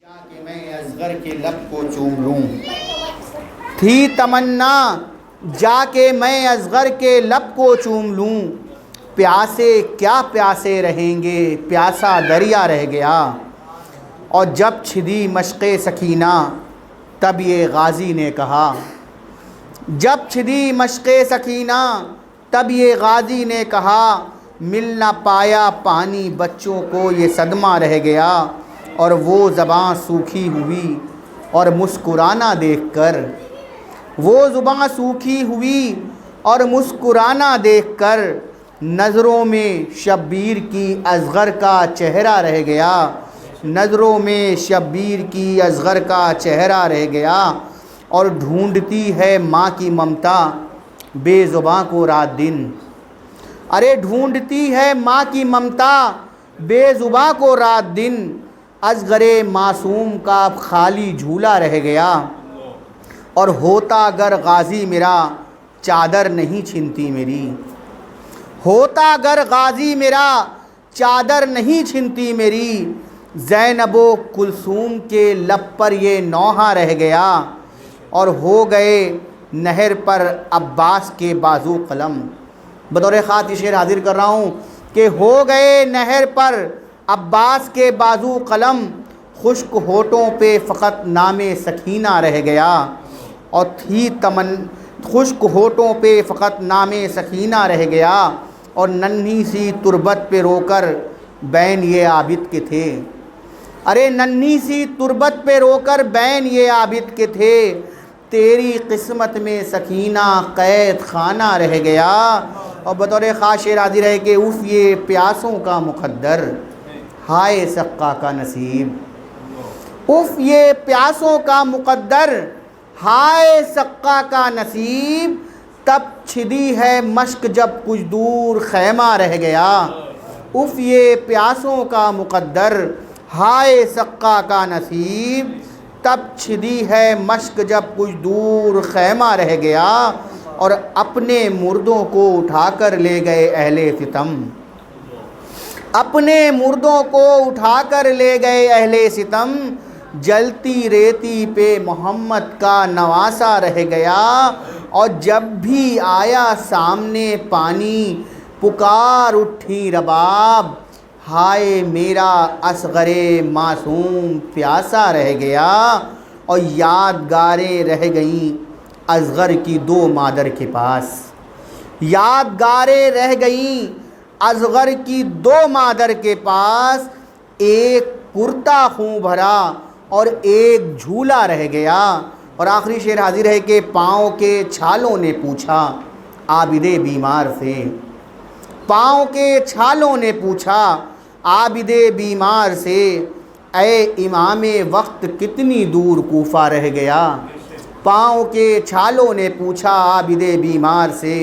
کہ میں اصغر کے لب کو چوم لوں، تھی تمنا جا کے میں اصغر کے لب کو چوم لوں، پیاسے کیا پیاسے رہیں گے، پیاسا دریا رہ گیا۔ اور جب چھدی مشق سکینہ تب یہ غازی نے کہا، جب چھدی مشق سکینہ تب یہ غازی نے کہا، مل نہ پایا پانی بچوں کو یہ صدمہ رہ گیا۔ اور وہ زباں سوکھی ہوئی اور مسکرانا دیکھ کر، وہ زباں سوکھی ہوئی اور مسکرانا دیکھ کر، نظروں میں شبیر کی اصغر کا چہرہ رہ گیا، نظروں میں شبیر کی اصغر کا چہرہ رہ گیا۔ اور ڈھونڈتی ہے ماں کی ممتا بے زباں کو رات دن، ارے ڈھونڈتی ہے ماں کی ممتا بے زباں کو رات دن، اصغر معصوم کا اب خالی جھولا رہ گیا۔ اور ہوتا اگر غازی میرا چادر نہیں چھنتی میری، ہوتا اگر غازی میرا چادر نہیں چھنتی میری، زینب و کلثوم کے لب پر یہ نوحہ رہ گیا۔ اور ہو گئے نہر پر عباس کے بازو قلم، بطور خاص یہ شعر حاضر کر رہا ہوں کہ ہو گئے نہر پر عباس کے بازو قلم، خشک ہونٹوں پہ فقط نام سکینہ رہ گیا۔ اور تھی خشک ہونٹوں پہ فقط نام سکینہ رہ گیا، اور ننھی سی تربت پہ رو کر بین یہ عابد کے تھے، ارے ننھی سی تربت پہ رو کر بین یہ عابد کے تھے، تیری قسمت میں سکینہ قید خانہ رہ گیا۔ اور بطور خاص شعر حاضر ہے کہ اف یہ پیاسوں کا مقدر ہائے سقا کا نصیب، اف یہ پیاسوں کا مقدر ہائے سقا کا نصیب، تب چھدی ہے مشق جب کچھ دور خیمہ رہ گیا۔ اف یہ پیاسوں کا مقدر ہائے سقا کا نصیب، تب چھدی ہے مشق جب کچھ دور خیمہ رہ گیا۔ اور اپنے مردوں کو اٹھا کر لے گئے اہل ستم، اپنے مردوں کو اٹھا کر لے گئے اہل ستم، جلتی ریتی پہ محمد کا نواسہ رہ گیا۔ اور جب بھی آیا سامنے پانی پکار اٹھی رباب، ہائے میرا اصغر معصوم پیاسا رہ گیا۔ اور یادگاریں رہ گئیں اصغر کی دو مادر کے پاس، یادگاریں رہ گئیں اصغر کی دو مادر کے پاس، ایک کرتا خوں بھرا اور ایک جھولا رہ گیا۔ اور آخری شعر حاضر ہے کہ پاؤں کے چھالوں نے پوچھا عابد بیمار سے، پاؤں کے چھالوں نے پوچھا عابد بیمار سے، اے امام وقت کتنی دور کوفہ رہ گیا۔ پاؤں کے چھالوں نے پوچھا عابد بیمار سے،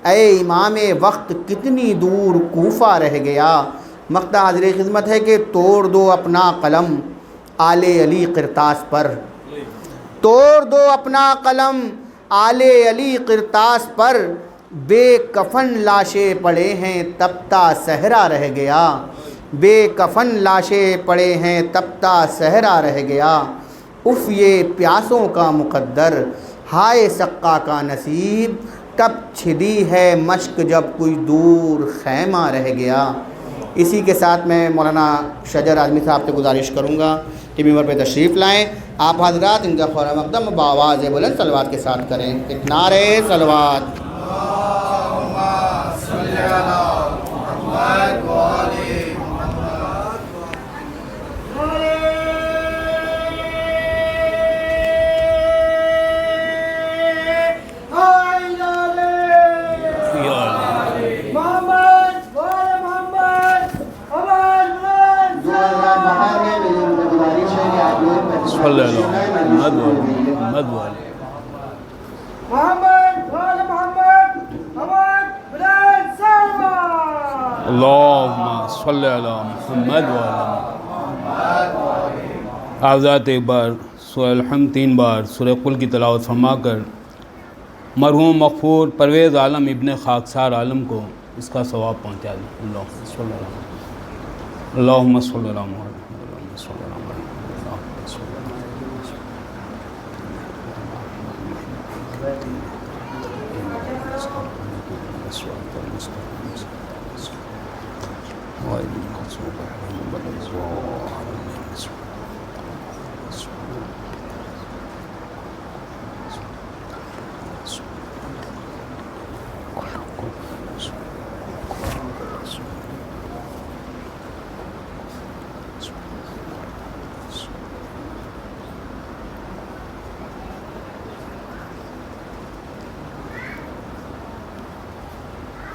اے امام وقت کتنی دور کوفہ رہ گیا۔ مقطع حاضر خدمت ہے کہ توڑ دو اپنا قلم آل علی قرطاس پر، توڑ دو اپنا قلم آل علی قرطاس پر، بے کفن لاشیں پڑے ہیں تپتا صحرا رہ گیا، بے کفن لاشیں پڑے ہیں تپتا صحرا رہ گیا۔ اف یہ پیاسوں کا مقدر ہائے سقا کا نصیب، تب چھدی ہے مشق جب کچھ دور خیمہ رہ گیا۔ اسی کے ساتھ میں مولانا شجر اعظمی صاحب سے گزارش کروں گا کہ ممبر پہ تشریف لائیں، آپ حضرات ان کا خیر مقدم بآواز بلند صلوات کے ساتھ کریں۔ ایک نعرہ صلوات۔ اللہم صلی علی محمد حضرات ایک بار سورہ الحمد 3 بار سورہ قل کی تلاوت فرما کر مرحوم مغفور پرویز عالم ابن خاکسار عالم کو اس کا ثواب پہنچا دیں۔ اللہم صلی علی محمد، اللہم صلی علی محمد، اللہم صلی علی محمد۔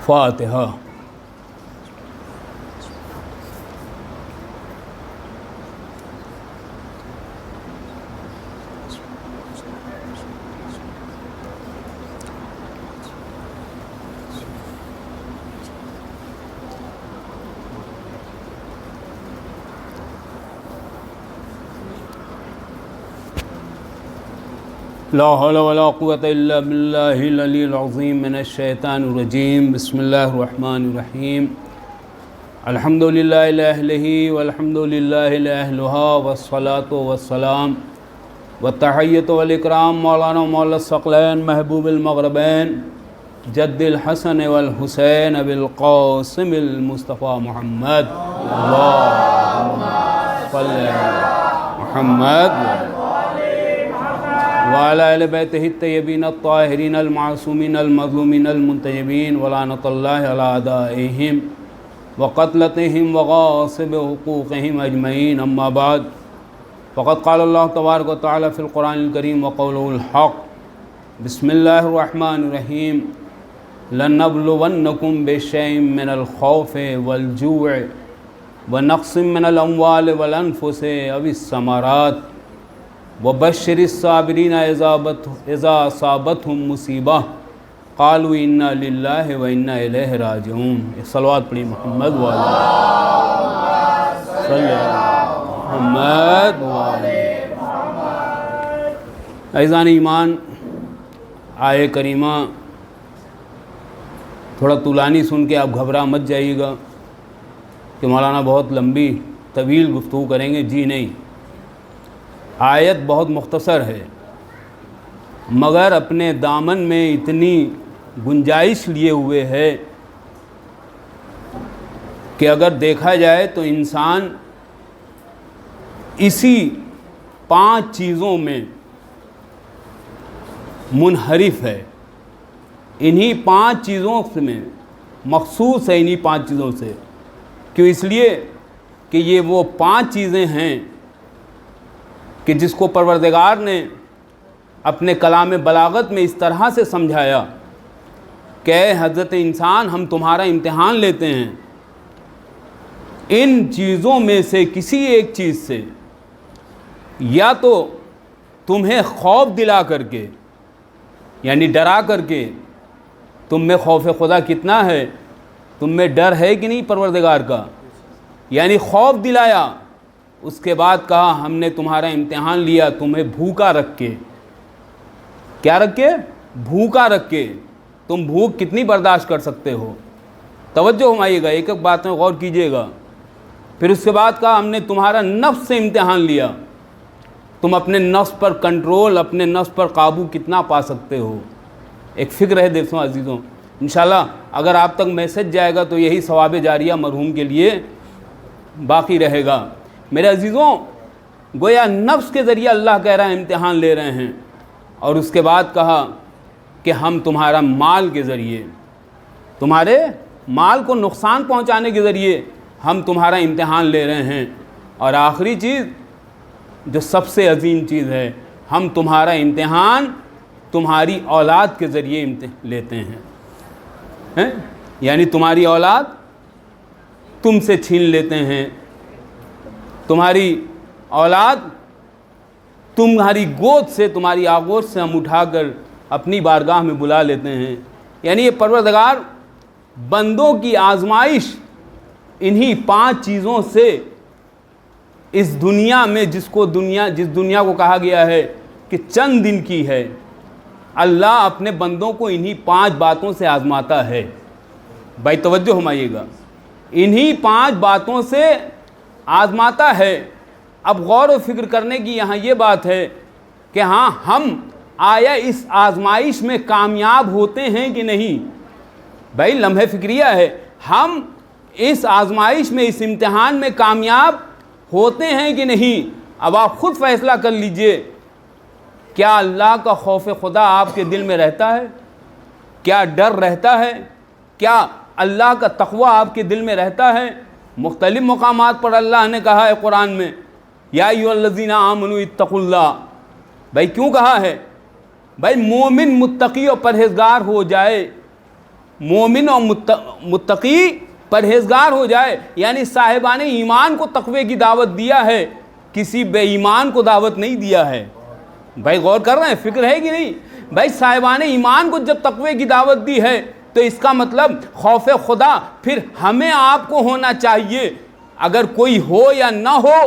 فاتحہ۔ لا حول ولا قوة إلا بالله العلي العظيم من الشيطان الرجيم بسم الله الرحمن الرحيم الحمد لله لأهله والحمد لله لأهلها والصلاة والسلام والتحية والإكرام مولانا مولا الثقلين محبوب المغربين جد الحسن والحسين بالقاسم المصطفى محمد اللهم صل على محمد وعلى آل بیتہ الطیبین الطاہرین المعصومین المظلومین المنتجبین ولعنۃ اللہ علی اعدائہم وقتلتہم وغاصب حقوقہم اجمعین اما بعد فقد قال اللہ تبارک وتعالی فی القرآن الکریم وقولہ الحق بسم اللہ الرحمن الرحیم لنبلونکم بشیء من الخوف والجوع ونقص من الاموال والانفس والثمرات وبشر الصابرین اذا اصابتهم مصیبہ قالوا انا للہ وانا الیہ راجعون۔ صلوات پڑھی محمد وعلی صلی محمد وعلی۔ عزیزان ایمان، آیہ کریمہ تھوڑا طولانی سن کے آپ گھبرا مت جائیے گا کہ مولانا بہت لمبی طویل گفتگو کریں گے، جی نہیں، آیت بہت مختصر ہے مگر اپنے دامن میں اتنی گنجائش لیے ہوئے ہے کہ اگر دیکھا جائے تو انسان اسی 5 چیزوں میں منحرف ہے، انہی 5 چیزوں میں مخصوص ہے، انہی 5 چیزوں سے۔ کیوں؟ اس لیے کہ یہ وہ 5 چیزیں ہیں کہ جس کو پروردگار نے اپنے کلام بلاغت میں اس طرح سے سمجھایا کہ اے حضرت انسان، ہم تمہارا امتحان لیتے ہیں، ان چیزوں میں سے کسی ایک چیز سے یا تو تمہیں خوف دلا کر کے، یعنی ڈرا کر کے، تم میں خوف خدا کتنا ہے، تم میں ڈر ہے کہ نہیں پروردگار کا، یعنی خوف دلایا، اس کے بعد کہا ہم نے تمہارا امتحان لیا تمہیں بھوکا رکھ کے۔ کیا رکھ کے؟ بھوکا رکھ کے۔ تم بھوک کتنی برداشت کر سکتے ہو؟ توجہ ہمائیے گا، ایک ایک بات میں غور کیجئے گا۔ پھر اس کے بعد کہا ہم نے تمہارا نفس سے امتحان لیا، تم اپنے نفس پر کنٹرول، اپنے نفس پر قابو کتنا پا سکتے ہو۔ ایک فکر ہے دوستوں عزیزوں، انشاءاللہ اگر آپ تک میسج جائے گا تو یہی ثواب جاریہ مرحوم کے لیے باقی رہے گا۔ میرے عزیزوں، گویا نفس کے ذریعے اللہ کہہ رہا ہے امتحان لے رہے ہیں، اور اس کے بعد کہا کہ ہم تمہارا مال کے ذریعے، تمہارے مال کو نقصان پہنچانے کے ذریعے ہم تمہارا امتحان لے رہے ہیں، اور آخری چیز جو سب سے عظیم چیز ہے، ہم تمہارا امتحان تمہاری اولاد کے ذریعے لیتے ہیں۔ یعنی تمہاری اولاد تم سے چھین لیتے ہیں، تمہاری اولاد تمہاری گود سے، تمہاری آغوش سے ہم اٹھا کر اپنی بارگاہ میں بلا لیتے ہیں۔ یعنی یہ پروردگار بندوں کی آزمائش انہی 5 چیزوں سے اس دنیا میں جس دنیا کو کہا گیا ہے کہ چند دن کی ہے، اللہ اپنے بندوں کو انہی 5 باتوں سے آزماتا ہے۔ بھائی توجہ ہمائیے گا، انہی 5 باتوں سے آزماتا ہے۔ اب غور و فکر کرنے کی یہاں یہ بات ہے کہ ہاں ہم آیا اس آزمائش میں کامیاب ہوتے ہیں کہ نہیں. بھائی لمحہ فکریہ ہے, ہم اس آزمائش میں, اس امتحان میں کامیاب ہوتے ہیں کہ نہیں. اب آپ خود فیصلہ کر لیجئے, کیا اللہ کا خوف خدا آپ کے دل میں رہتا ہے؟ کیا ڈر رہتا ہے؟ کیا اللہ کا تقوی آپ کے دل میں رہتا ہے؟ مختلف مقامات پر اللہ نے کہا ہے قرآن میں, یا ایھا الذین آمنوا اتقوا اللہ. بھائی کیوں کہا ہے؟ بھائی مومن متقی اور پرہیزگار ہو جائے, مومن اور متقی پرہیزگار ہو جائے, یعنی صاحبان ایمان کو تقوی کی دعوت دیا ہے, کسی بے ایمان کو دعوت نہیں دیا ہے. بھائی غور کر رہے ہیں, فکر ہے کہ نہیں؟ بھائی صاحبان ایمان کو جب تقوی کی دعوت دی ہے تو اس کا مطلب خوف خدا پھر ہمیں آپ کو ہونا چاہیے. اگر کوئی ہو یا نہ ہو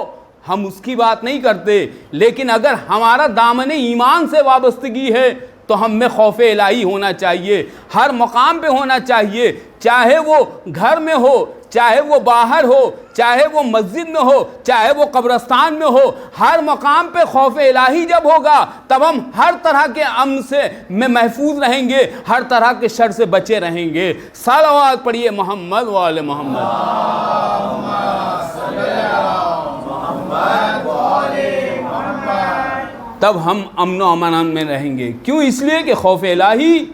ہم اس کی بات نہیں کرتے, لیکن اگر ہمارا دامن ایمان سے وابستگی ہے تو ہم میں خوف الہی ہونا چاہیے, ہر مقام پہ ہونا چاہیے, چاہے وہ گھر میں ہو, چاہے وہ باہر ہو, چاہے وہ مسجد میں ہو, چاہے وہ قبرستان میں ہو. ہر مقام پہ خوف الہی جب ہوگا تب ہم ہر طرح کے امن سے محفوظ رہیں گے, ہر طرح کے شر سے بچے رہیں گے. صلوات پڑھیے محمد و آل محمد. تب ہم امن و امان میں رہیں گے. کیوں؟ اس لیے کہ خوف الہی,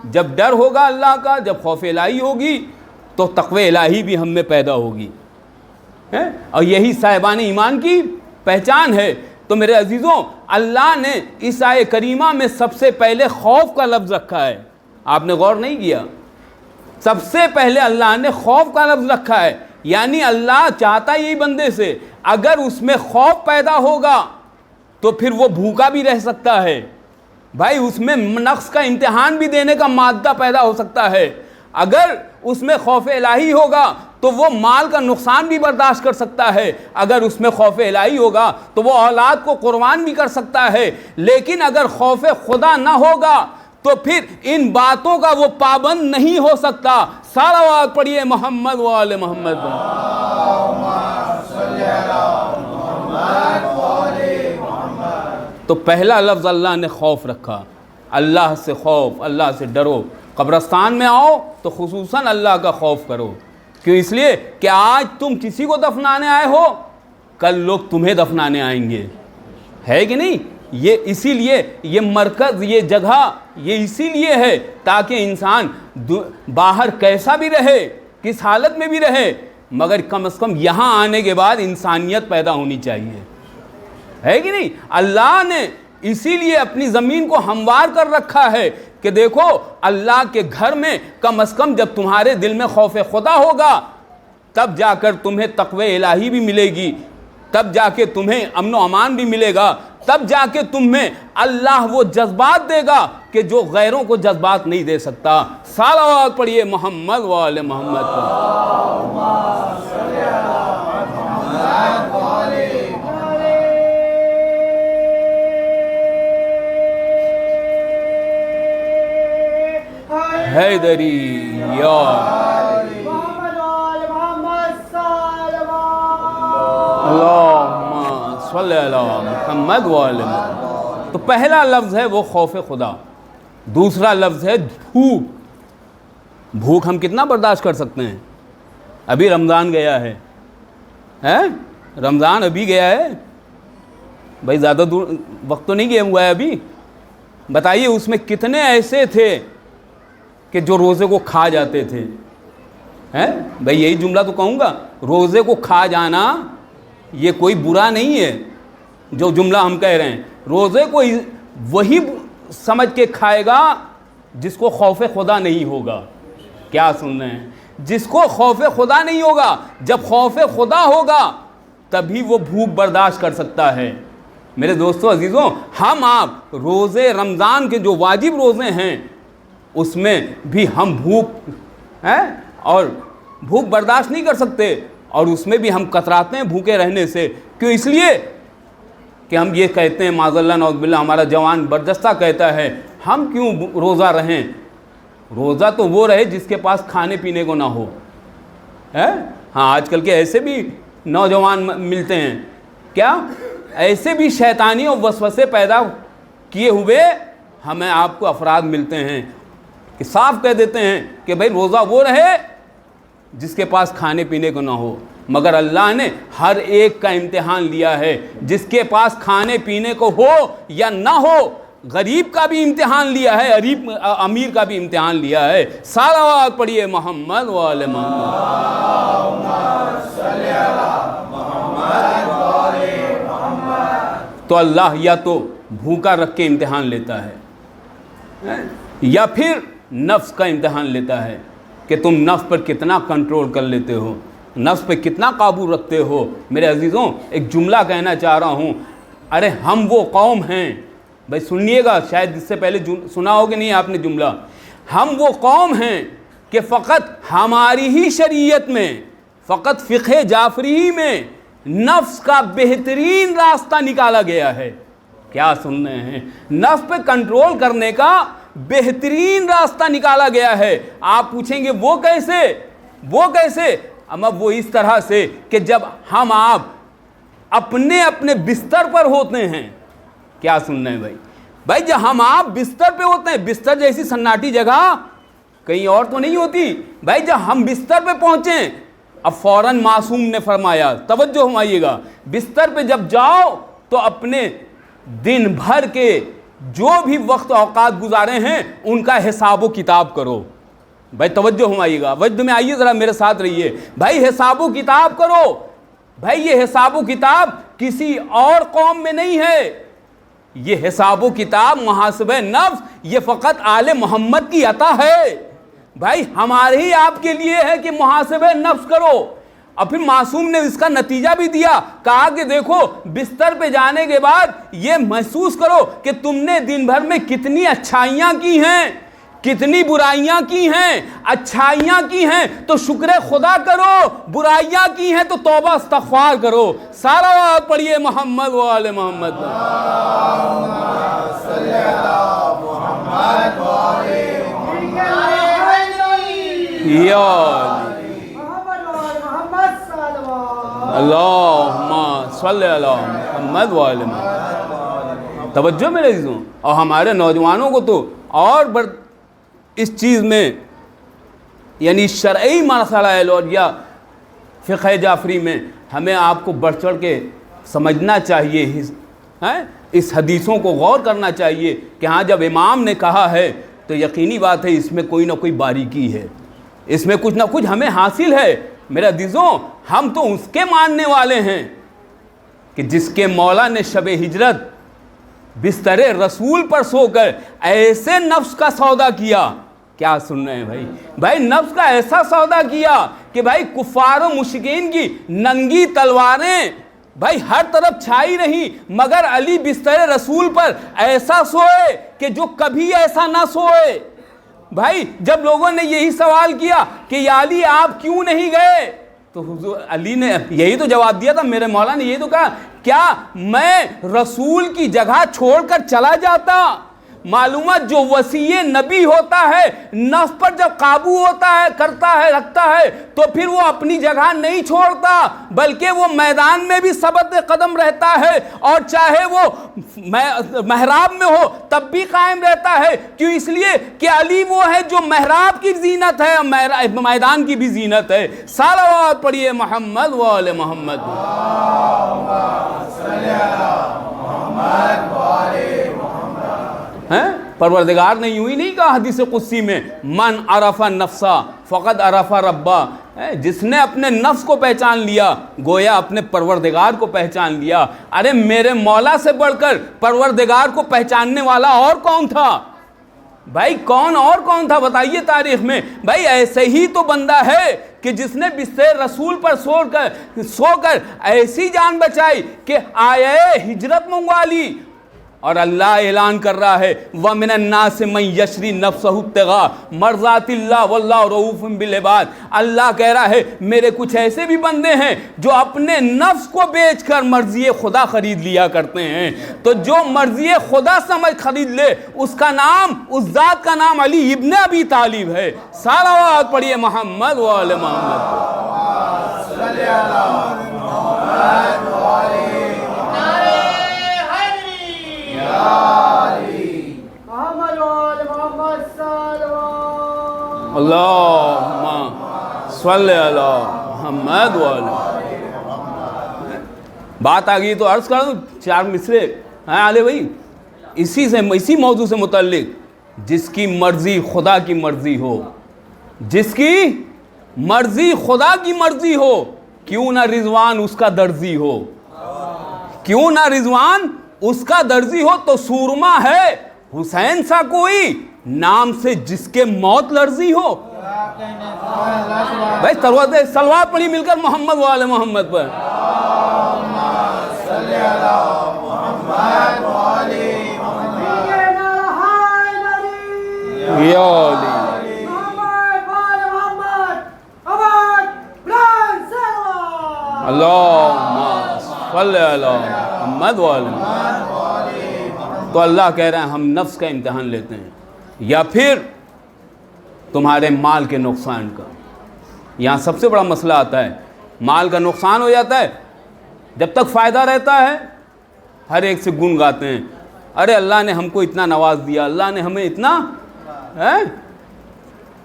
جب ڈر ہوگا اللہ کا, جب خوف الہی ہوگی تو تقوی الہی بھی ہم میں پیدا ہوگی, اور یہی صاحبان ایمان کی پہچان ہے. تو میرے عزیزوں, اللہ نے اس آیے کریمہ میں سب سے پہلے خوف کا لفظ رکھا ہے. آپ نے غور نہیں کیا؟ سب سے پہلے اللہ نے خوف کا لفظ رکھا ہے, یعنی اللہ چاہتا یہی بندے سے, اگر اس میں خوف پیدا ہوگا تو پھر وہ بھوکا بھی رہ سکتا ہے. بھائی اس میں نقص کا امتحان بھی دینے کا مادہ پیدا ہو سکتا ہے. اگر اس میں خوف الہی ہوگا تو وہ مال کا نقصان بھی برداشت کر سکتا ہے. اگر اس میں خوف الہی ہوگا تو وہ اولاد کو قربان بھی کر سکتا ہے. لیکن اگر خوف خدا نہ ہوگا تو پھر ان باتوں کا وہ پابند نہیں ہو سکتا. صلوات پڑھیے محمد و آل محمد. تو پہلا لفظ اللہ نے خوف رکھا, اللہ سے خوف, اللہ سے ڈرو. قبرستان میں آؤ تو خصوصاً اللہ کا خوف کرو. کیوں؟ اس لیے کہ آج تم کسی کو دفنانے آئے ہو, کل لوگ تمہیں دفنانے آئیں گے, ہے کہ نہیں؟ یہ اسی لیے یہ مرکز, یہ جگہ, یہ اسی لیے ہے تاکہ انسان باہر کیسا بھی رہے, کس حالت میں بھی رہے, مگر کم از کم یہاں آنے کے بعد انسانیت پیدا ہونی چاہیے, ہے کہ نہیں؟ اللہ نے اسی لیے اپنی زمین کو ہموار کر رکھا ہے کہ دیکھو اللہ کے گھر میں کم از کم جب تمہارے دل میں خوف خدا ہوگا تب جا کر تمہیں تقوی الہی بھی ملے گی, تب جا کے تمہیں امن و امان بھی ملے گا, تب جا کے تمہیں اللہ وہ جذبات دے گا کہ جو غیروں کو جذبات نہیں دے سکتا. صلوات پڑھیے محمد و آل محمد. حیدری یا اللہم صلی علی محمد و آل محمد. تو پہلا لفظ ہے وہ خوف خدا. دوسرا لفظ ہے بھوک. بھوک ہم کتنا برداشت کر سکتے ہیں؟ ابھی رمضان گیا ہے, رمضان ابھی گیا ہے بھائی, زیادہ دور وقت تو نہیں گیا ہوا ہے ابھی. بتائیے اس میں کتنے ایسے تھے کہ جو روزے کو کھا جاتے تھے. بھائی یہی جملہ تو کہوں گا, روزے کو کھا جانا یہ کوئی برا نہیں ہے جو جملہ ہم کہہ رہے ہیں. روزے کو وہی سمجھ کے کھائے گا جس کو خوف خدا نہیں ہوگا. کیا سن رہے ہیں؟ جس کو خوف خدا نہیں ہوگا. جب خوف خدا ہوگا تبھی وہ بھوک برداشت کر سکتا ہے. میرے دوستو عزیزوں, ہم آپ روزے رمضان کے جو واجب روزے ہیں اس میں بھی ہم بھوک اور بھوک برداشت نہیں کر سکتے, اور اس میں بھی ہم کتراتے ہیں بھوکے رہنے سے. کیوں؟ اس لیے کہ ہم یہ کہتے ہیں معاذ اللہ نعوذ باللہ, ہمارا جوان برجستہ کہتا ہے ہم کیوں روزہ رہیں. روزہ تو وہ رہے جس کے پاس کھانے پینے کو نہ ہو. ہاں آج کل کے ایسے بھی نوجوان ملتے ہیں کہ کیا ایسے بھی شیطانی اور وسوسے پیدا کیے ہوئے ہمیں آپ کو افراد ملتے ہیں کہ صاف کہہ دیتے ہیں کہ بھائی روزہ وہ رہے جس کے پاس کھانے پینے کو نہ ہو، مگر اللہ نے ہر ایک کا امتحان لیا ہے، جس کے پاس کھانے پینے کو ہو یا نہ ہو، غریب کا بھی امتحان لیا ہے، امیر کا بھی امتحان لیا ہے۔ صلوات پڑھیے محمد وآل محمد۔ تو اللہ یا تو بھوکا رکھ کے امتحان لیتا ہے یا پھر نفس کا امتحان لیتا ہے کہ تم نفس پر کتنا کنٹرول کر لیتے ہو، نفس پہ کتنا قابو رکھتے ہو۔ میرے عزیزوں ایک جملہ کہنا چاہ رہا ہوں، ارے ہم وہ قوم ہیں، بھائی سنیے گا، شاید اس سے پہلے سنا ہوگا نہیں آپ نے جملہ، ہم وہ قوم ہیں کہ فقط ہماری ہی شریعت میں، فقط فقہ جعفری ہی میں نفس کا بہترین راستہ نکالا گیا ہے۔ کیا سن رہے ہیں؟ نفس پہ کنٹرول کرنے کا بہترین راستہ نکالا گیا ہے۔ آپ پوچھیں گے وہ کیسے؟ وہ کیسے؟ اب وہ اس طرح سے کہ جب ہم آپ اپنے اپنے بستر پر ہوتے ہیں، کیا سن رہے ہیں بھائی جب ہم آپ بستر پہ ہوتے ہیں، بستر جیسی سناٹی جگہ کہیں اور تو نہیں ہوتی بھائی، جب ہم بستر پہ پہنچیں، اب فوراً معصوم نے فرمایا، توجہ فرمائیے گا، بستر پہ جب جاؤ تو اپنے دن بھر کے جو بھی وقت اوقات گزارے ہیں ان کا حساب و کتاب کرو۔ بھائی توجہ فرمائیے گا، وجد میں آئیے ذرا میرے ساتھ رہیے بھائی، حساب و کتاب کرو۔ بھائی یہ حساب و کتاب کسی اور قوم میں نہیں ہے، یہ حساب و کتاب محاسبہ نفس یہ فقط آل محمد کی عطا ہے۔ بھائی ہمارے ہی آپ کے لیے ہے کہ محاسبہ نفس کرو۔ اور پھر معصوم نے اس کا نتیجہ بھی دیا، کہا کہ دیکھو بستر پہ جانے کے بعد یہ محسوس کرو کہ تم نے دن بھر میں کتنی اچھائیاں کی ہیں، کتنی برائیاں کی ہیں۔ اچھائیاں کی ہیں تو شکر خدا کرو، برائیاں کی ہیں تو توبہ استغفار کرو۔ صلوات پڑھیے محمد وآل محمد۔ اللہم صلی اللہ محمد وآل محمد۔ توجہ میرے عزیزوں، اور ہمارے نوجوانوں کو تو اور اس چیز میں یعنی شرعی مسئلہ یا فقہ جعفری میں ہمیں آپ کو بڑھ چڑھ کے سمجھنا چاہیے، اس حدیثوں کو غور کرنا چاہیے کہ ہاں جب امام نے کہا ہے تو یقینی بات ہے اس میں کوئی نہ کوئی باریکی ہے، اس میں کچھ نہ کچھ ہمیں حاصل ہے۔ میرے عزیزوں ہم تو اس کے ماننے والے ہیں کہ جس کے مولا نے شب ہجرت بستر رسول پر سو کر ایسے نفس کا سودا کیا۔ کیا سن رہے ہیں بھائی نفس کا ایسا سودا کیا کہ بھائی کفار و مشرکین کی ننگی تلواریں بھائی ہر طرف چھائی رہی، مگر علی بستر رسول پر ایسا سوئے کہ جو کبھی ایسا نہ سوئے۔ بھائی جب لوگوں نے یہی سوال کیا کہ یا علی آپ کیوں نہیں گئے، تو حضور علی نے یہی تو جواب دیا تھا، میرے مولا نے یہی تو کہا، کیا میں رسول کی جگہ چھوڑ کر چلا جاتا؟ معلومات جو وصی نبی ہوتا ہے نفس پر جب قابو ہوتا ہے، کرتا ہے، رکھتا ہے، تو پھر وہ اپنی جگہ نہیں چھوڑتا، بلکہ وہ میدان میں بھی ثبت قدم رہتا ہے، اور چاہے وہ محراب میں ہو تب بھی قائم رہتا ہے۔ کیوں؟ اس لیے کہ علی وہ ہے جو محراب کی زینت ہے، میدان کی بھی زینت ہے۔ صلوات پڑھیے محمد وآل محمد۔ پروردگار نے یوں ہی نہیں کہا حدیث قدسی میں، من عرف نفسا فقد عرف ربا، جس نے اپنے نفس کو پہچان لیا گویا اپنے پروردگار کو پہچان لیا۔ ارے میرے مولا سے بڑھ کر پروردگار کو پہچاننے والا اور کون تھا بھائی؟ کون تھا بتائیے تاریخ میں؟ بھائی ایسے ہی تو بندہ ہے کہ جس نے بستر رسول پر سو کر ایسی جان بچائی کہ آیے ہجرت منگوا لی، اور اللہ اعلان کر رہا ہے وَمِنَ النَّاسِ مَن يَشْرِي نَفْسَهُ ابْتِغَاءَ مَرْضَاتِ اللَّهِ وَاللَّهُ رَءُوفٌ بِالْعِبَادِ۔ اللہ کہہ رہا ہے میرے کچھ ایسے بھی بندے ہیں جو اپنے نفس کو بیچ کر مرضی خدا خرید لیا کرتے ہیں۔ تو جو مرضی خدا سمجھ خرید لے اس کا نام، اس ذات کا نام علی ابن ابی طالب ہے۔ صلوات پڑھیے محمد وآل محمد۔ اللہم صلی علی محمد وعلی. بات آ گئی تو عرض کر دوں 4 مصرے ہیں علی بھائی اسی موضوع سے متعلق. جس کی مرضی خدا کی مرضی ہو, جس کی مرضی خدا کی مرضی ہو, کیوں نہ رضوان اس کا درزی ہو, کیوں نہ رضوان اس کا درزی ہو, تو سورما ہے حسین سا کوئی نام سے جس کے موت لرزی ہو. بھائی صلوات پڑھی مل کر محمد والے محمد پر. یا علی اللہم صلی علی محمد والے. تو اللہ کہہ رہے ہیں ہم نفس کا امتحان لیتے ہیں یا پھر تمہارے مال کے نقصان کا. یہاں سب سے بڑا مسئلہ آتا ہے, مال کا نقصان ہو جاتا ہے. جب تک فائدہ رہتا ہے ہر ایک سے گن گاتے ہیں, ارے اللہ نے ہم کو اتنا نواز دیا, اللہ نے ہمیں اتنا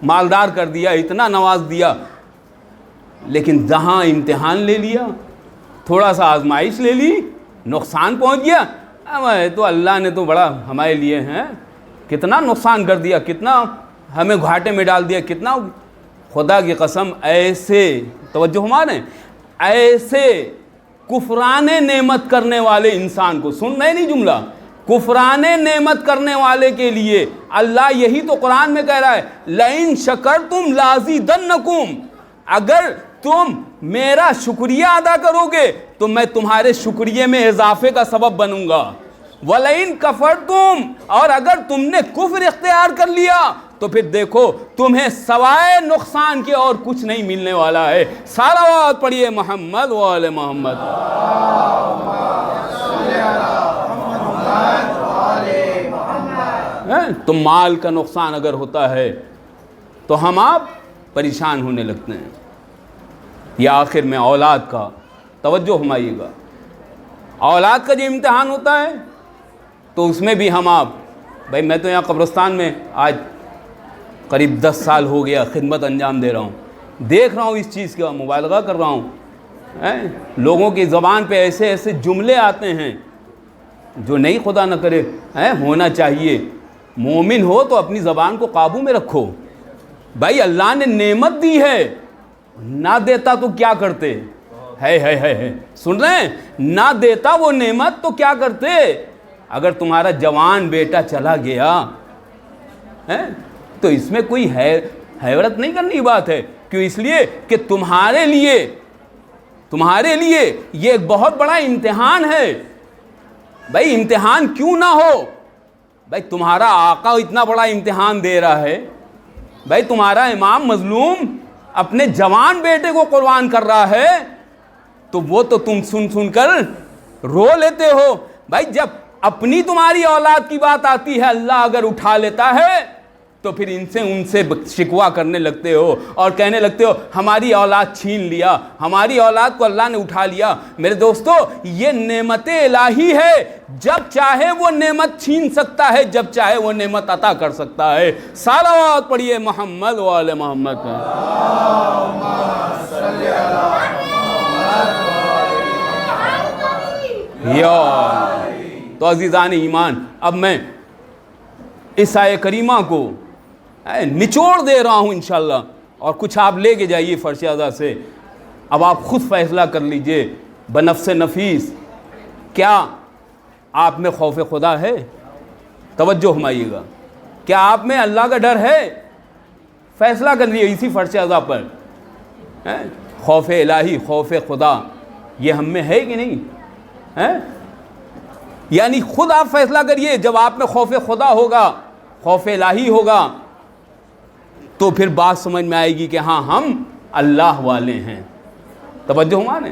مالدار کر دیا, اتنا نواز دیا. لیکن جہاں امتحان لے لیا, تھوڑا سا آزمائش لے لی, نقصان پہنچ گیا, تو اللہ نے تو بڑا ہمارے لیے کتنا نقصان کر دیا, کتنا ہمیں گھاٹے میں ڈال دیا, کتنا. خدا کی قسم ایسے توجہ ہمارے ایسے کفران نعمت کرنے والے انسان کو, سن رہے نہیں جملہ, کفران نعمت کرنے والے کے لیے اللہ یہی تو قرآن میں کہہ رہا ہے لئن شکرتم لازیدنکم, اگر تم میرا شکریہ ادا کرو گے تو میں تمہارے شکریہ میں اضافے کا سبب بنوں گا. وَلَئِن کَفَرْتُمْ, اور اگر تم نے کفر اختیار کر لیا تو پھر دیکھو تمہیں سوائے نقصان کے اور کچھ نہیں ملنے والا ہے. صلوات پڑھیے محمد وآل محمد. تو مال کا نقصان اگر ہوتا ہے تو ہم آپ پریشان ہونے لگتے ہیں. یا آخر میں اولاد کا توجہ ہمائیے گا, اولاد کا جو امتحان ہوتا ہے تو اس میں بھی ہم آپ, بھائی میں تو یہاں قبرستان میں آج قریب 10 سال ہو گیا خدمت انجام دے رہا ہوں, دیکھ رہا ہوں اس چیز کا مبالغہ کر رہا ہوں. لوگوں کی زبان پہ ایسے ایسے جملے آتے ہیں جو نہیں خدا نہ کرے ہونا چاہیے. مومن ہو تو اپنی زبان کو قابو میں رکھو. بھائی اللہ نے نعمت دی ہے, نہ دیتا تو کیا کرتے, ہے سن رہے ہیں, نہ دیتا وہ نعمت تو کیا کرتے. اگر تمہارا جوان بیٹا چلا گیا تو اس میں کوئی حیرت نہیں کرنے کی بات ہے. کیوں؟ اس لیے کہ تمہارے لیے یہ ایک بہت بڑا امتحان ہے. بھائی امتحان کیوں نہ ہو, بھائی تمہارا آقا اتنا بڑا امتحان دے رہا ہے, بھائی تمہارا امام مظلوم اپنے جوان بیٹے کو قربان کر رہا ہے, تو وہ تو تم سن کر رو لیتے ہو. بھائی جب اپنی تمہاری اولاد کی بات آتی ہے, اللہ اگر اٹھا لیتا ہے تو پھر ان سے شکوہ کرنے لگتے ہو اور کہنے لگتے ہو ہماری اولاد چھین لیا, ہماری اولاد کو اللہ نے اٹھا لیا. میرے دوستو یہ نعمت الہی ہے, جب چاہے وہ نعمت چھین سکتا ہے, جب چاہے وہ نعمت عطا کر سکتا ہے. صلوات پڑھیے محمد وآل محمد. تو عزیزان ایمان, اب میں اس آیہ کریمہ کو نچوڑ دے رہا ہوں انشاءاللہ, اور کچھ آپ لے کے جائیے فرش اعضاء سے. اب آپ خود فیصلہ کر لیجئے بنفس نفیس, کیا آپ میں خوف خدا ہے؟ توجہ ہمائیے گا, کیا آپ میں اللہ کا ڈر ہے؟ فیصلہ کر لیجئے اسی فرش اعضاء پر. خوف الہی, خوف خدا یہ ہم میں ہے کہ نہیں؟ یعنی خود آپ فیصلہ کریے, جب آپ میں خوف خدا ہوگا, خوف الہی ہوگا, تو پھر بات سمجھ میں آئے گی کہ ہاں ہم اللہ والے ہیں. توجہ ہمارے,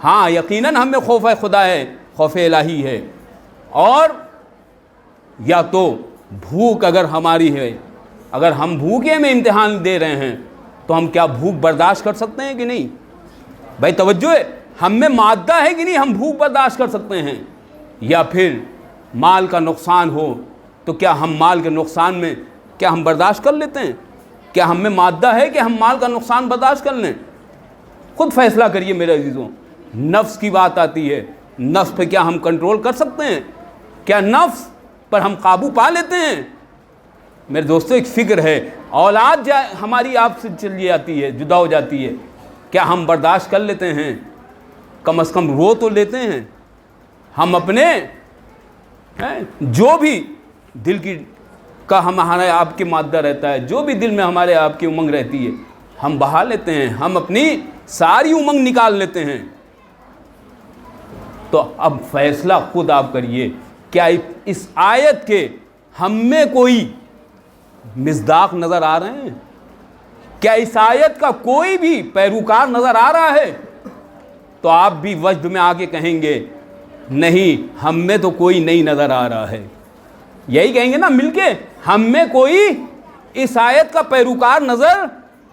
ہاں یقیناً ہم میں خوف خدا ہے, خوف الہی ہے. اور یا تو بھوک اگر ہماری ہے, اگر ہم بھوکے میں امتحان دے رہے ہیں تو ہم کیا بھوک برداشت کر سکتے ہیں کہ نہیں؟ بھائی توجہ ہے, ہم میں مادہ ہے کہ نہیں, ہم بھوک برداشت کر سکتے ہیں. یا پھر مال کا نقصان ہو تو کیا ہم مال کے نقصان میں کیا ہم برداشت کر لیتے ہیں؟ کیا ہم میں مادہ ہے کہ ہم مال کا نقصان برداشت کر لیں؟ خود فیصلہ کریے میرے عزیزوں. نفس کی بات آتی ہے، نفس پہ کیا ہم کنٹرول کر سکتے ہیں؟ کیا نفس پر ہم قابو پا لیتے ہیں؟ میرے دوستو ایک فکر ہے، اولاد ہماری آپ سے چلی جاتی ہے، جدا ہو جاتی ہے، کیا ہم برداشت کر لیتے ہیں؟ کم از کم رو تو لیتے ہیں. ہم اپنے جو بھی دل کی کا ہمارے آپ کے مادہ رہتا ہے، جو بھی دل میں ہمارے آپ کی امنگ رہتی ہے، ہم بہا لیتے ہیں، ہم اپنی ساری امنگ نکال لیتے ہیں. تو اب فیصلہ خود آپ کریے، کیا اس آیت کے ہم میں کوئی مصداق نظر آ رہے ہیں؟ کیا اس آیت کا کوئی بھی پیروکار نظر آ رہا ہے؟ تو آپ بھی وجد میں آ کے کہیں گے نہیں، ہم میں تو کوئی نہیں نظر آ رہا ہے. یہی کہیں گے نا مل کے، ہم میں کوئی اس آیت کا پیروکار نظر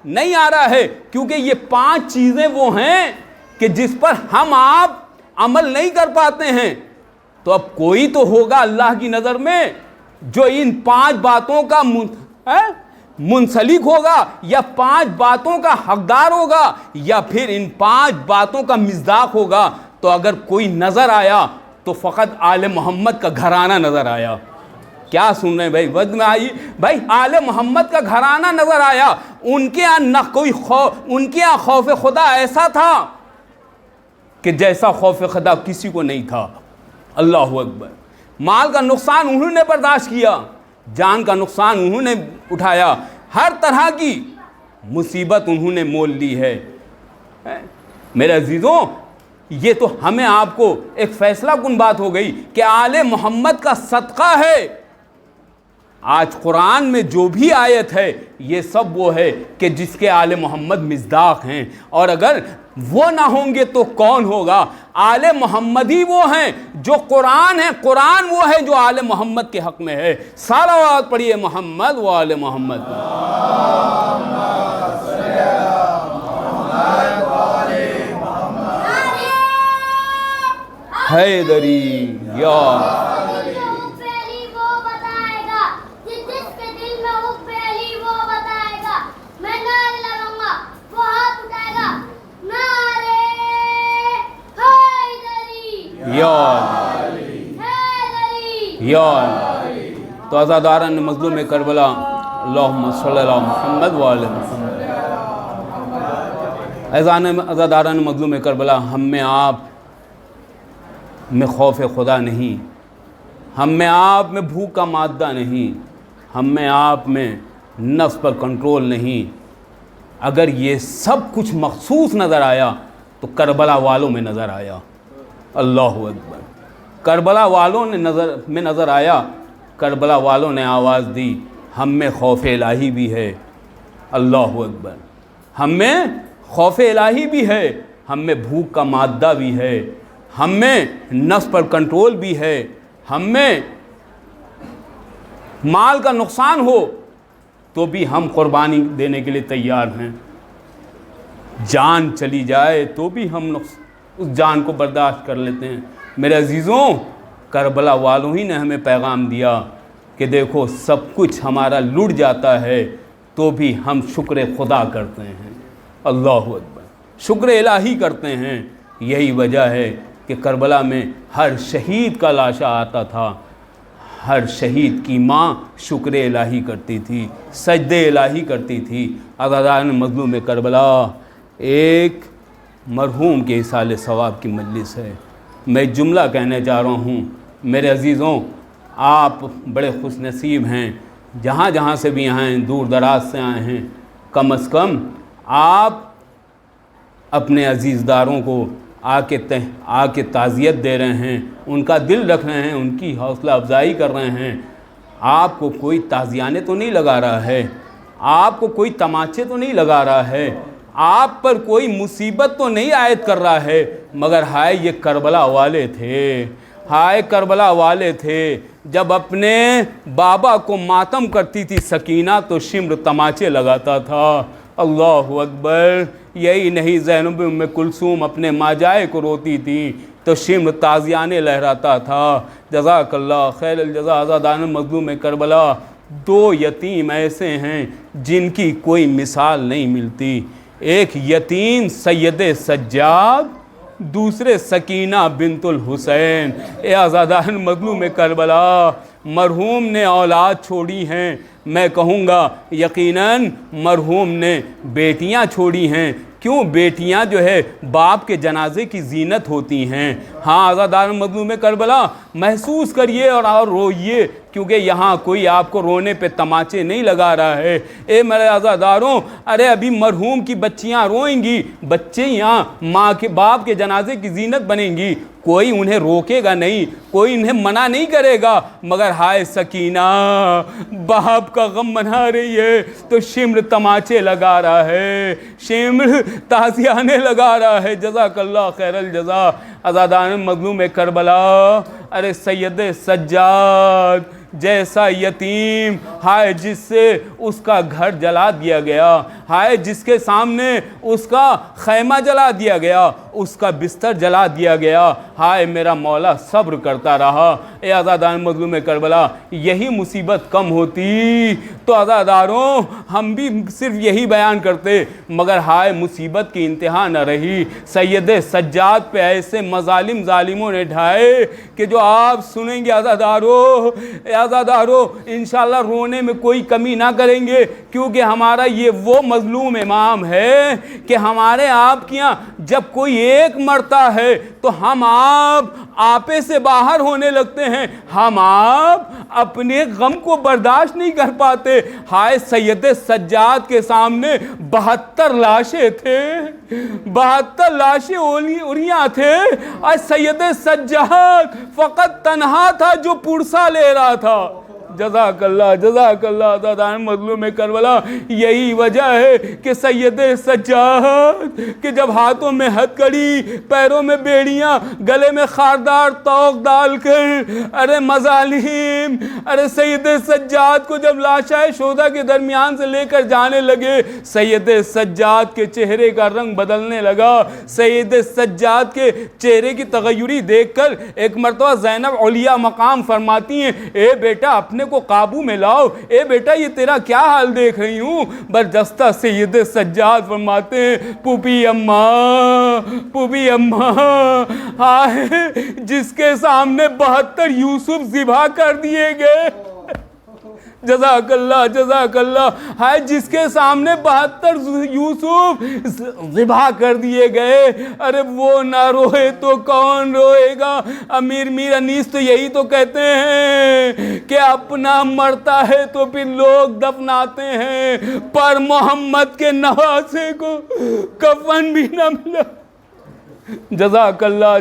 نہیں آ رہا ہے. کیونکہ یہ 5 چیزیں وہ ہیں کہ جس پر ہم آپ عمل نہیں کر پاتے ہیں. تو اب کوئی تو ہوگا اللہ کی نظر میں جو ان 5 باتوں کا منسلک ہوگا، یا 5 باتوں کا حقدار ہوگا، یا پھر ان 5 باتوں کا مصداق ہوگا. تو اگر کوئی نظر آیا تو فقط آل محمد کا گھرانہ نظر آیا. کیا سن رہے ہیں بھائی؟ وجد میں آئیے بھائی، آل محمد کا گھرانہ نظر آیا. ان کے یہاں نہ کوئی ان کے یہاں خوف خدا ایسا تھا کہ جیسا خوف خدا کسی کو نہیں تھا. اللہ اکبر. مال کا نقصان انہوں نے برداشت کیا، جان کا نقصان انہوں نے اٹھایا، ہر طرح کی مصیبت انہوں نے مول لی ہے. میرے عزیزوں، یہ تو ہمیں آپ کو ایک فیصلہ کن بات ہو گئی کہ آل محمد کا صدقہ ہے. آج قرآن میں جو بھی آیت ہے یہ سب وہ ہے کہ جس کے آل محمد مصداق ہیں. اور اگر وہ نہ ہوں گے تو کون ہوگا؟ آل محمد ہی وہ ہیں جو قرآن ہے، قرآن وہ ہے جو آل محمد کے حق میں ہے. صلوات پڑھیے محمد و آل محمد. حیدری یا تو عزاداران مظلوم کربلا اللہم صلی اللہ محمد و آل محمد. عزاداران مظلوم کربلا، ہم میں آپ میں خوف خدا نہیں، ہم میں آپ میں بھوک کا مادہ نہیں، ہم میں آپ میں نفس پر کنٹرول نہیں. اگر یہ سب کچھ مخصوص نظر آیا تو کربلا والوں میں نظر آیا. اللہ اکبر. کربلا والوں نے نظر آیا، کربلا والوں نے آواز دی ہم میں خوف الہی بھی ہے. اللہ اکبر. ہم میں خوف الہی بھی ہے، ہم میں بھوک کا مادہ بھی ہے، ہم میں نفس پر کنٹرول بھی ہے، ہم میں مال کا نقصان ہو تو بھی ہم قربانی دینے کے لیے تیار ہیں. جان چلی جائے تو بھی ہم اس جان کو برداشت کر لیتے ہیں. میرے عزیزوں، کربلا والوں ہی نے ہمیں پیغام دیا کہ دیکھو سب کچھ ہمارا لٹ جاتا ہے تو بھی ہم شکر خدا کرتے ہیں. اللہ اکبر. شکر الہی کرتے ہیں. یہی وجہ ہے کہ کربلا میں ہر شہید کا لاشا آتا تھا، ہر شہید کی ماں شکر الہی کرتی تھی، سجدے الہی کرتی تھی. عزاداران مظلوم کربلا، ایک مرحوم کے ایصال ثواب کی مجلس ہے. میں جملہ کہنے جا رہا ہوں. میرے عزیزوں، آپ بڑے خوش نصیب ہیں، جہاں جہاں سے بھی آئے ہیں، دور دراز سے آئے ہیں. کم از کم آپ اپنے عزیز داروں کو آ کے تعزیت دے رہے ہیں، ان کا دل رکھ رہے ہیں، ان کی حوصلہ افزائی کر رہے ہیں. آپ کو کوئی تعزیانے تو نہیں لگا رہا ہے، آپ کو کوئی تماچے تو نہیں لگا رہا ہے، آپ پر کوئی مصیبت تو نہیں عائد کر رہا ہے. مگر ہائے یہ کربلا والے تھے، ہائے کربلا والے تھے. جب اپنے بابا کو ماتم کرتی تھی سکینہ تو شمر تماچے لگاتا تھا. اللہ اکبر. یہی نہیں زینب ام کلثوم اپنے ماجائے کو روتی تھی تو شمر تازیانے لہراتا تھا. جزاک اللہ خیر الجزا. عزاداران مظلوم کربلا، دو یتیم ایسے ہیں جن کی کوئی مثال نہیں ملتی، ایک یتیم سید سجاد، دوسرے سکینہ بنت الحسین۔ اے آزادان مظلوم کربلا، مرحوم نے اولاد چھوڑی ہیں، میں کہوں گا یقیناً مرحوم نے بیٹیاں چھوڑی ہیں۔ کیوں؟ بیٹیاں جو ہے باپ کے جنازے کی زینت ہوتی ہیں۔ ہاں آزادان مظلوم کربلا، محسوس کریے اور روئیے، کیونکہ یہاں کوئی آپ کو رونے پہ تماچے نہیں لگا رہا ہے۔ اے میرے عزاداروں، ارے ابھی مرحوم کی بچیاں روئیں گی، بچے یہاں ماں کے باپ کے جنازے کی زینت بنیں گی، کوئی انہیں روکے گا نہیں، کوئی انہیں منع نہیں کرے گا، مگر ہائے سکینہ باپ کا غم منا رہی ہے تو شمر تماچے لگا رہا ہے، شمر تازیانے لگا رہا ہے۔ جزاک اللہ خیر الجزا۔ آزادان مظلوم کربلا، ارے سید سجاد جیسا یتیم، ہائے جس سے اس کا گھر جلا دیا گیا، ہائے جس کے سامنے اس کا خیمہ جلا دیا گیا، اس کا بستر جلا دیا گیا، ہائے میرا مولا صبر کرتا رہا۔ اے آزادان مظلوم کربلا، یہی مصیبت کم ہوتی تو آزاداروں ہم بھی صرف یہی بیان کرتے، مگر ہائے مصیبت کی انتہا نہ رہی۔ سید سجاد پہ ایسے مظالم ظالموں نے ڈھائے کہ جو آپ سنیں گے آزادارو انشاءاللہ رونے میں کوئی کمی نہ کریں گے، کیونکہ ہمارا یہ وہ مظلوم امام ہے کہ ہمارے آپ کے یہاں جب کوئی ایک مرتا ہے تو ہم آپ آپے سے باہر ہونے لگتے ہیں، ہم آپ اپنے غم کو برداشت نہیں کر پاتے۔ ہائے سید سجاد کے سامنے 72 لاشیں تھے، 72 لاشیں اوریاں تھے، اور سید سجاد فقط تنہا تھا جو پرسا لے رہا تھا۔ جزاک اللہ آزادان مظلوم کربلا، یہی وجہ ہے کہ سید سجاد کہ جب ہاتھوں میں ہتکڑی، پیروں میں بیڑیاں، گلے میں خاردار توق ڈال کر ارے مظالم، ارے سید سجاد کو جب لاشائے شہداء کے درمیان سے لے کر جانے لگے، سید سجاد کے چہرے کا رنگ بدلنے لگا۔ سید سجاد کے چہرے کی تغیری دیکھ کر ایک مرتبہ زینب علیہ مقام فرماتی ہیں، اے بیٹا اپنے کو قابو میں لاؤ، اے بیٹا یہ تیرا کیا حال دیکھ رہی ہوں؟ برجستہ سید سجاد فرماتے ہیں، پوپی اماں ہائے جس کے سامنے 72 یوسف ذبح کر دیے گئے۔ جزاک اللہ، ہائے جس کے سامنے 72 یوسف ذبح کر دیے گئے، ارے وہ نہ روئے تو کون روئے گا؟ امیر میر انیس تو یہی تو کہتے ہیں کہ اپنا مرتا ہے تو پھر لوگ دفناتے ہیں، پر محمد کے نواسے کو کفن بھی نہ ملا۔ جزاک اللہ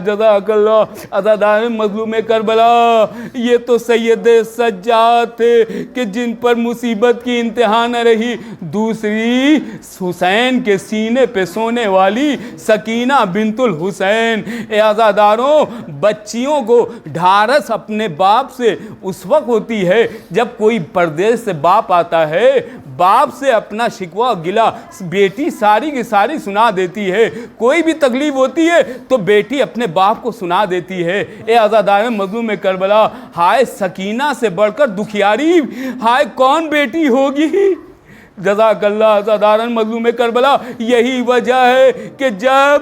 عزادار مظلوم کربلا، یہ تو سید سجاد تھے کہ جن پر مصیبت کی انتہا نہ رہی۔ دوسری حسین کے سینے پہ سونے والی سکینہ بنت الحسین۔ اے عزاداروں، بچیوں کو ڈھارس اپنے باپ سے اس وقت ہوتی ہے جب کوئی پردیس سے باپ آتا ہے، باپ سے اپنا شکوہ گلا بیٹی ساری کی ساری سنا دیتی ہے، کوئی بھی تکلیف ہوتی ہے تو بیٹی اپنے باپ کو سنا دیتی ہے۔ اے عزادار مظلوم کربلا، ہائے سکینہ سے بڑھ کر دکھیاری ہائے کون بیٹی ہوگی؟ جزاک اللہ عزادارن مظلوم کربلا، یہی وجہ ہے کہ جب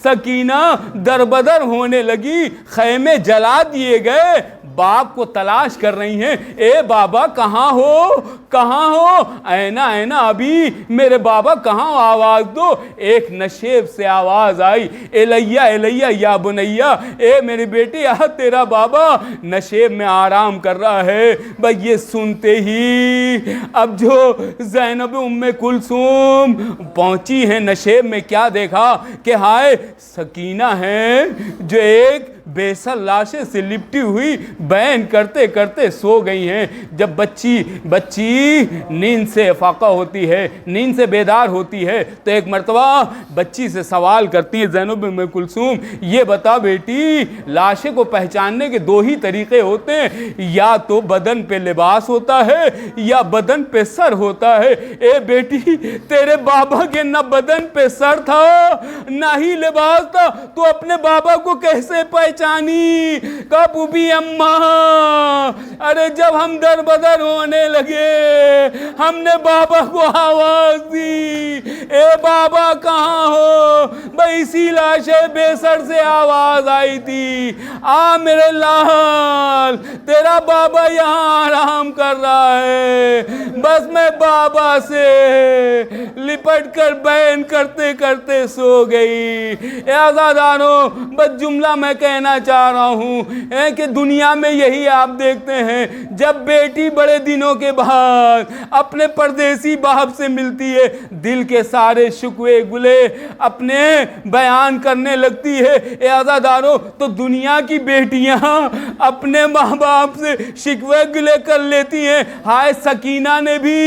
سکینہ دربدر ہونے لگی، خیمے جلا دیے گئے، باپ کو تلاش کر رہی ہیں، اے بابا کہاں ہو اینا ابھی میرے بابا کہاں ہو، آواز دو۔ ایک نشیب سے آواز آئی، الیہ یا بنیہ، اے میری بیٹی تیرا بابا نشیب میں آرام کر رہا ہے۔ بس یہ سنتے ہی اب جو زینب ام کلثوم پہنچی ہیں نشیب میں، کیا دیکھا کہ ہائے سکینہ ہے جو ایک بے سر لاشیں سے لپٹی ہوئی بین کرتے کرتے سو گئی ہیں۔ جب بچی نیند سے فاقہ ہوتی ہے، نیند سے بیدار ہوتی ہے، تو ایک مرتبہ بچی سے سوال کرتی ہے زینب ام کلثوم، یہ بتا بیٹی لاشیں کو پہچاننے کے 2 ہی طریقے ہوتے ہیں، یا تو بدن پہ لباس ہوتا ہے یا بدن پہ سر ہوتا ہے۔ اے بیٹی تیرے بابا کے نہ بدن پہ سر تھا نہ ہی لباس تھا، تو اپنے بابا کو کیسے پہچان پہچانی کا پھوپھی اماں، ارے جب ہم در بدر ہونے لگے ہم نے بابا کو آواز دی، اے بابا کہاں ہو؟ بھئی اسی لاش بے سر سے آواز آئی تھی، آ میرے لال تیرا بابا یہاں آرام کر رہا ہے۔ بس میں بابا سے لپٹ کر بین کرتے کرتے سو گئی۔ اے آزادانو، بس جملہ میں کہنا چاہ رہا ہوں کہ دنیا میں یہی آپ دیکھتے ہیں، جب بیٹی بڑے دنوں کے بعد اپنے پردیسی باپ سے ملتی ہے، دل کے سارے شکوے گلے اپنے بیان کرنے لگتی ہے۔ اے آزادانو، تو دنیا کی بیٹیاں اپنے ماں باپ سے شکوے گلے کر لیتی ہیں۔ ہائے سکینہ نے بھی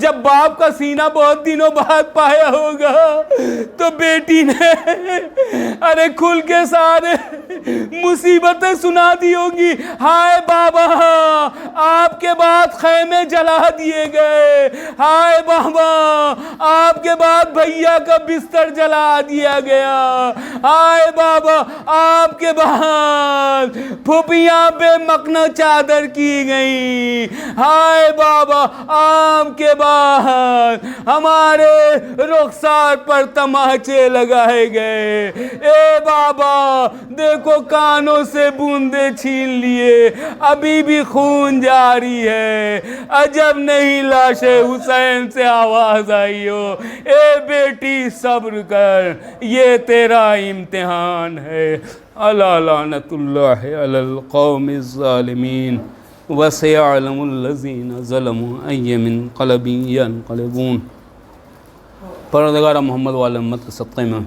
جب باپ کا سینہ بہت دنوں بعد پایا ہوگا تو بیٹی نے ارے کھل کے سارے مصیبتیں سنا دی ہوگی۔ ہائے بابا آپ کے بعد خیمے جلا دیے گئے، ہائے بابا آپ کے بعد بھیا کا بستر جلا دیا گیا، ہائے بابا آپ کے بعد پھوپھیاں بے مکنا چادر کی گئی، ہائے بابا آپ کے بعد ہمارے رخسار پر تماچے لگائے گئے۔ اے بابا دیکھو کانوں سے بوندے چھین لیے، ابھی بھی خون جاری ہے، عجب نہیں لاش حسین سے آواز آئی ہو۔ اے بیٹی صبر کر، یہ تیرا امتحان ہے۔ الا لعنت اللہ علی القوم الظالمین وسيعلم الذين ظلموا أي منقلب ينقلبون۔ پروردگار محمد والا امت کے صدقے میں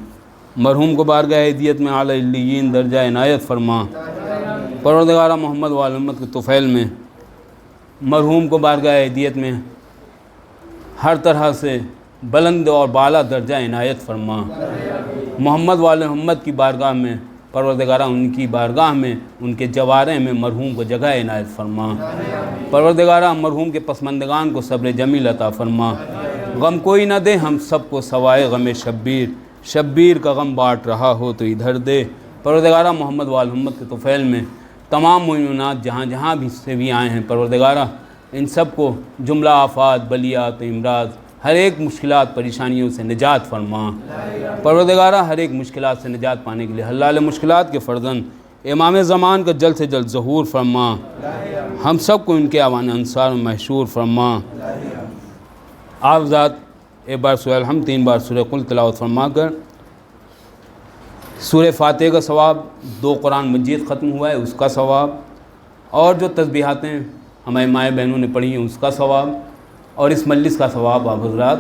مرحوم کو بارگاہ ہدیت میں اعلیٰ علیین درجہ عنایت فرما۔ پروردگار محمد والا امت کے طفیل میں مرحوم کو بارگاہ ہدیت میں ہر طرح سے بلند اور بالا درجہ عنایت فرما۔ محمد والا امت کی بارگاہ میں پروردگارہ ان کی بارگاہ میں ان کے جوارے میں مرحوم کو جگہ عنایت فرما۔ پروردگارہ مرحوم کے پسماندگان کو صبر جمیل عطا فرما۔ غم کوئی نہ دے ہم سب کو سوائے غم شبیر، شبیر کا غم بانٹ رہا ہو تو ادھر دے۔ پروردگارہ محمد وال امت کے طفیل میں تمام مومنات جہاں جہاں بھی سے بھی آئے ہیں، پروردگارہ ان سب کو جملہ آفات، بلیات، امراض، ہر ایک مشکلات پریشانیوں سے نجات فرما۔ پروردگارہ ہر ایک مشکلات سے نجات پانے کے لیے حلال مشکلات کے فرزند امام زمان کا جلد سے جلد ظہور فرما۔ ہم سب کو ان کے اعوان انصار میں محشور فرما۔ آپ ذات ایک بار سورہ الحمد 3 بار سورہ قل تلاوت فرما کر سورہ فاتحہ کا ثواب، 2 قرآن مجید ختم ہوا ہے اس کا ثواب، اور جو تسبیحاتیں ہمارے مائیں بہنوں نے پڑھی ہیں اس کا ثواب، اور اس مجلس کا ثواب آپ حضرات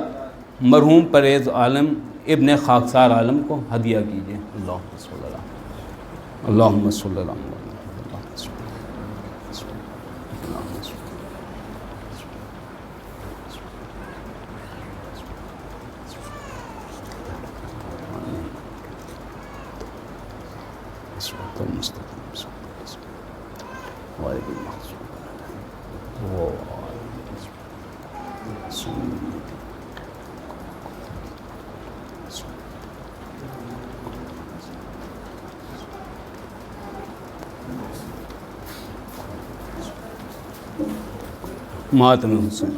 مرحوم پرویز عالم ابن خاکسار عالم کو ہدیہ کیجیے۔ اللہم صلی اللہ اللہم صلی اللہ ماتم حسین۔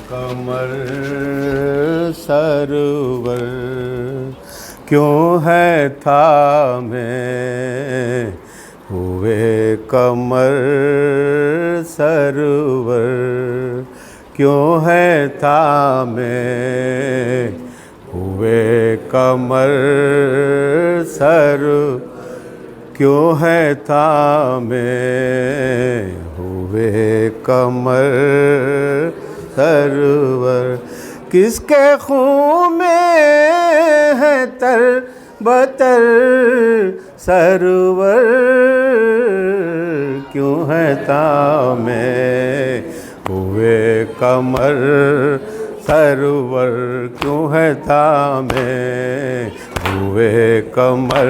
کمر سرور کیوں ہے تھامے ہوئے، کمر سرور کیوں ہے تھامے ہوئے، کمر سر کیوں ہے تھامے ہوئے ہوئے کمر سرور، کس کے خون میں ہے تر بتر سرور، کیوں ہے تام ہوئے کمر سرور، کیوں ہے تام ہوئے کمر،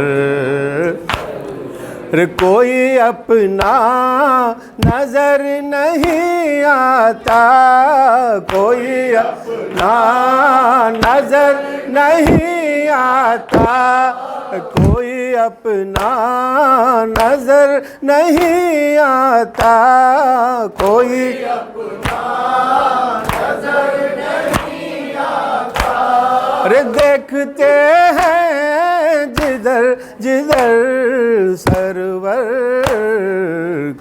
کوئی اپنا نظر نہیں آتا، کوئی اپنا نظر نہیں آتا، کوئی اپنا نظر نہیں آتا، کوئی اپنا نظر نہیں آتا، ارے دیکھتے ہیں جدھر جدھر سرور،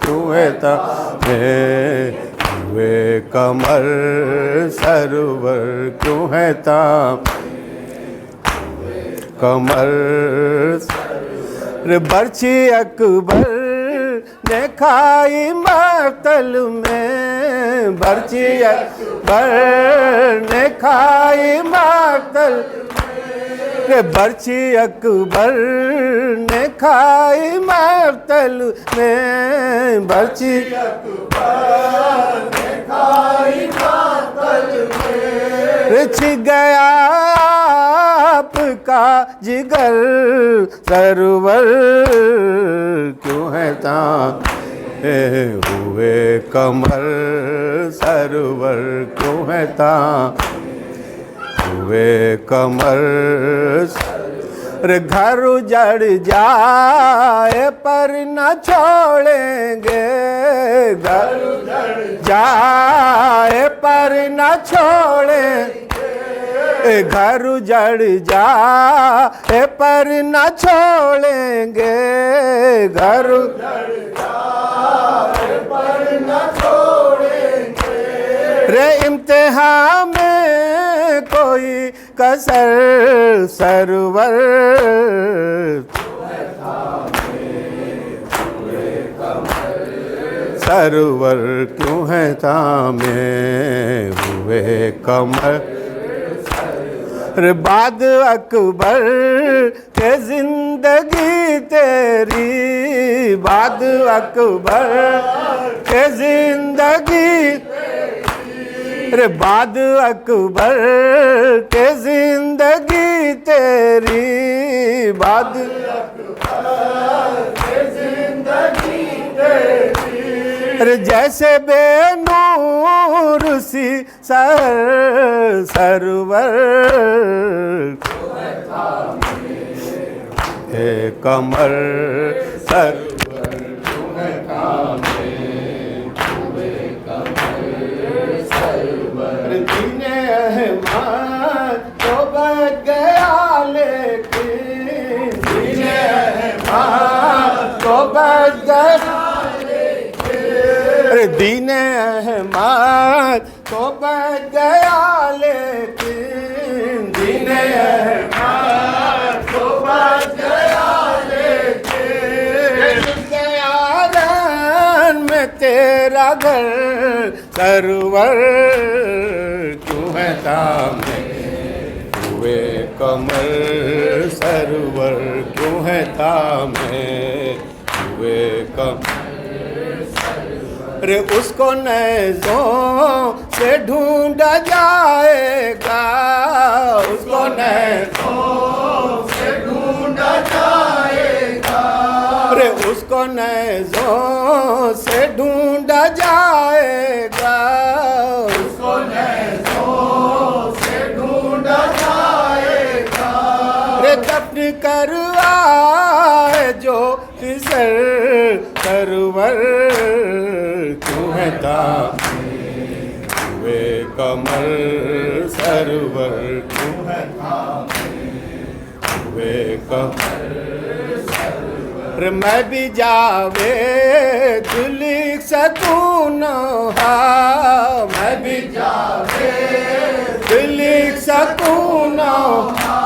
کیوں ہے تام ہوئے کمر سرور، کیوں ہے تام کمر، برچی اکبر نے کھائی مقتل میں، برچی اکبر نے کھائی مقتل، برچی اکبر نے کھائی مقتل میں، برچی اکبر نے کھائی مقتل میں، چھن گیا آپ کا جگر سرور، کیوں ہے تام ہوئے کمر سرور، کیوں ہے تام ہوئے کمر، گھر اجڑ جائے پر نہ چھوڑیں گے، گھر اجڑ جائے پر نہ چھوڑیں گے، گھر اجڑ جائے پر نہ چھوڑیں گے، گھر اجڑ جائے پر نہ چھوڑیں گے، رے امتحان میں کوئی کسر سرور، سرور کیوں ہے تام ہوئے کمر، بعد اکبر کے زندگی تیری، بعد اکبر کے زندگی، بعد اکبر کے زندگی تیری، بعد اکبر کے زندگی تیری، جیسے بے نور سی سر سرور، اے کمر سرور، کیوں ہے تام ہوئے کمر سرور، دین احمد تو بچ گیا لیکن، دین احمد تو بچ گیا، دین احمد تو بچ گیا لیکن، دین احمد تو بچ گیا لیکن، گیا رن میں تیرا گھر سرور، کیوں ہے تام ہوئے کمر سرور، کیوں ہے تام ہوئے کمر، اس کو نیزوں سے ڈھونڈا جائے گا، اس کو نیزوں سے ڈھونڈا جائے گا، اس کو نیزوں سے ڈھونڈا جائے گا، اس کو نیزوں سے ڈھونڈا جائے گا، دفن کروائے جو سر سرور، کیوں ہے تام ہوئے کمر سرور، کیوں ہے تام ہوئے کمر سرور، میں بھی جاوید لکھ سکوں نوحہ، میں بھی جاوید لکھ سکوں نوحہ،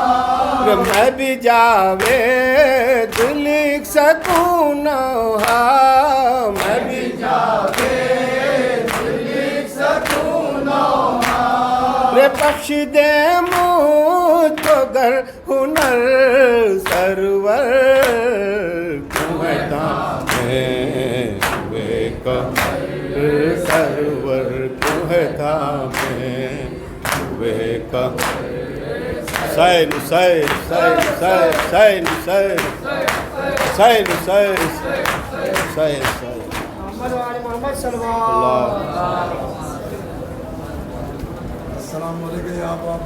میں بھی جاوید لکھ سکوں نوحہ، میں بھی جاوید بخش دے مجھ کو گر ہنر سرور کیوں ہے دام ہوئے قمر سرور کیوں ہے دام ہوئے قمر سین سین سین سین سین سین سین سین سین محمد وعلی محمد صلی اللہ اللہ السلام علیکم.